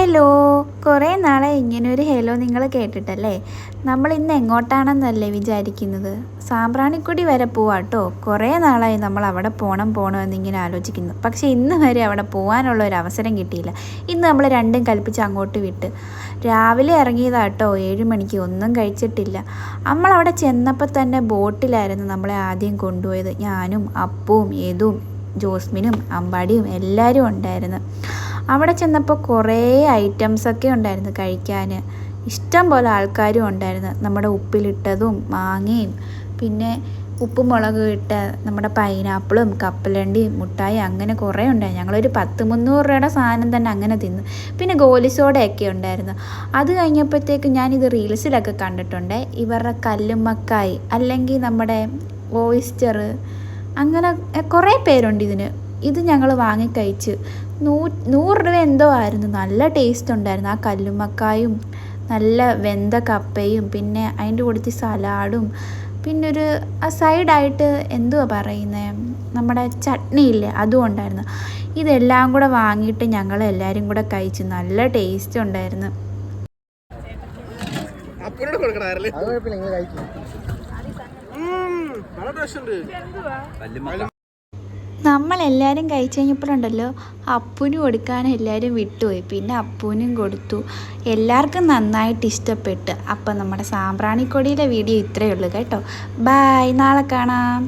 Hello, കുറേ നാളായി ഇങ്ങനൊരു ഹലോ നിങ്ങൾ കേട്ടിട്ടല്ലേ. നമ്മൾ ഇന്ന് എങ്ങോട്ടാണെന്നല്ലേ വിചാരിക്കുന്നത്? സാമ്പ്രാണിക്കൊടി വരെ പോവാട്ടോ. കുറേ നാളായി നമ്മൾ അവിടെ പോകണം എന്നിങ്ങനെ ആലോചിക്കുന്നു. പക്ഷേ ഇന്ന് വരെ അവിടെ പോകാനുള്ള ഒരു അവസരം കിട്ടിയില്ല. ഇന്ന് നമ്മൾ രണ്ടും കൽപ്പിച്ച് അങ്ങോട്ട് വിട്ട്. രാവിലെ ഇറങ്ങിയതാട്ടോ, 7 മണിക്ക്. ഒന്നും കഴിച്ചിട്ടില്ല. നമ്മളവിടെ ചെന്നപ്പോൾ തന്നെ ബോട്ടിലായിരുന്നു നമ്മളെ ആദ്യം കൊണ്ടുപോയത്. ഞാനും അപ്പവും യദുവും ജോസ്മിനും അമ്പാടിയും എല്ലാവരും ഉണ്ടായിരുന്നു. അവിടെ ചെന്നപ്പോൾ കുറേ ഐറ്റംസൊക്കെ ഉണ്ടായിരുന്നു കഴിക്കാൻ. ഇഷ്ടം പോലെ ആൾക്കാരും ഉണ്ടായിരുന്നു. നമ്മുടെ ഉപ്പിലിട്ടതും മാങ്ങയും പിന്നെ ഉപ്പും മുളകും ഇട്ട നമ്മുടെ പൈനാപ്പിളും കപ്പലണ്ടിയും മുട്ടായി അങ്ങനെ കുറേ ഉണ്ടായിരുന്നു. ഞങ്ങളൊരു 100-300 രൂപയുടെ സാധനം തന്നെ അങ്ങനെ തിന്നു. പിന്നെ ഗോലിസോഡയൊക്കെ ഉണ്ടായിരുന്നു. അത് കഴിഞ്ഞപ്പോഴത്തേക്ക് ഞാനിത് റീൽസിലൊക്കെ കണ്ടിട്ടുണ്ട്. ഇവരുടെ കല്ലുമ്മക്കായ് അല്ലെങ്കിൽ നമ്മുടെ ഓയിസ്റ്റർ അങ്ങനെ കുറേ പേരുണ്ട് ഇതിന്. ഇത് ഞങ്ങൾ വാങ്ങിക്കഴിച്ച് 100 രൂപ എന്തോ ആയിരുന്നു. നല്ല ടേസ്റ്റ് ഉണ്ടായിരുന്നു. ആ കല്ലുമ്മക്കായും നല്ല വെന്ത കപ്പയും പിന്നെ അതിൻ്റെ കൂടെ സലാഡും പിന്നെ ഒരു സൈഡായിട്ട് എന്തുവാ പറയുന്നത്, നമ്മുടെ ചട്നി ഇല്ലേ, അതും ഉണ്ടായിരുന്നു. ഇതെല്ലാം കൂടെ വാങ്ങിയിട്ട് ഞങ്ങൾ എല്ലാവരും കൂടെ കഴിച്ചു. നല്ല ടേസ്റ്റ് ഉണ്ടായിരുന്നു. നമ്മളെല്ലാവരും കഴിച്ച് കഴിഞ്ഞപ്പോഴുണ്ടല്ലോ അപ്പൂനും കൊടുക്കാൻ എല്ലാവരും വിട്ടുപോയി. പിന്നെ അപ്പൂനും കൊടുത്തു. എല്ലാവർക്കും നന്നായിട്ട് ഇഷ്ടപ്പെട്ട്. അപ്പം നമ്മുടെ സാമ്പ്രാണിക്കൊടിയിലെ വീഡിയോ ഇത്രയേ ഉള്ളൂ കേട്ടോ. ബായ്, നാളെ കാണാം.